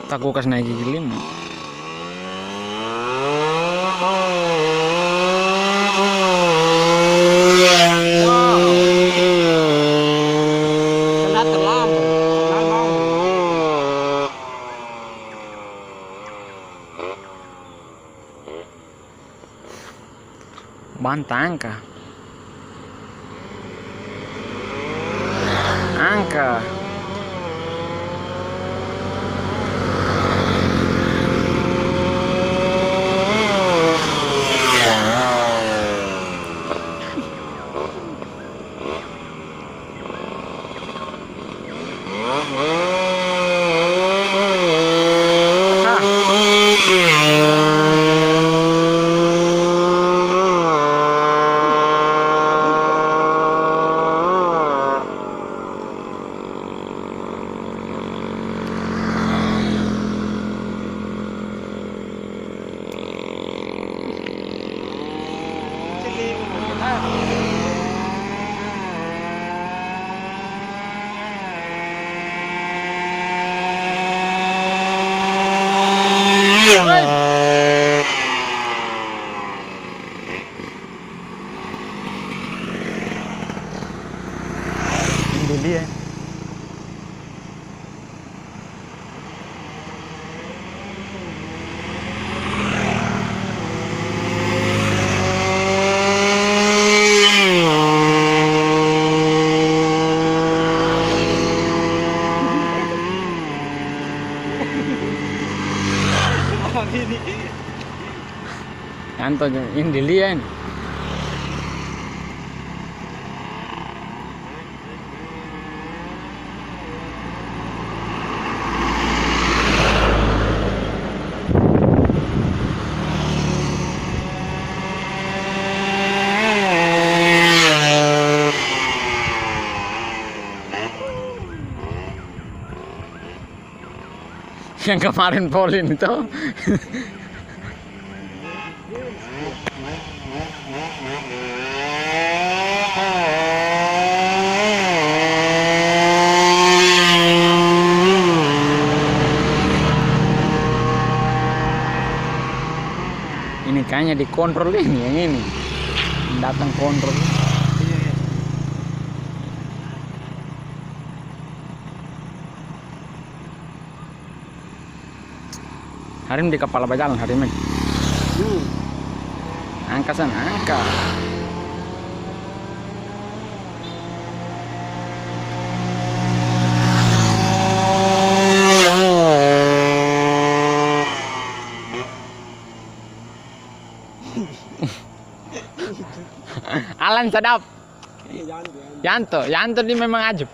Aku kasih naik gigi 5. Kena terlambat. Banta angka. Ini dia. Yanto ini dilihat. Yang kemarin Polin itu. Ini kayaknya dikontrol ini yang ini. Datang kontrol. Harim di kepala bajalan Harim ini. Angka sana, angka. Alan sedap. Yanto dia memang ajib.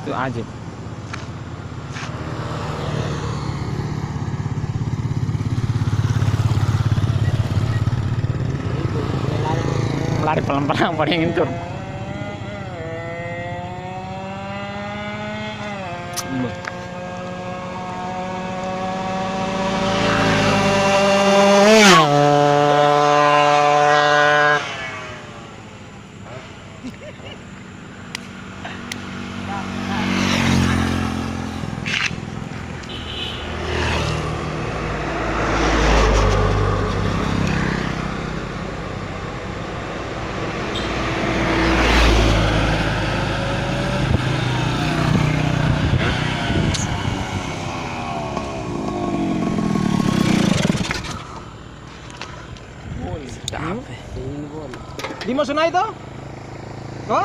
Itu ajib. Lari pelan-pelan pada yang tur. Di mo sunay to? Oh?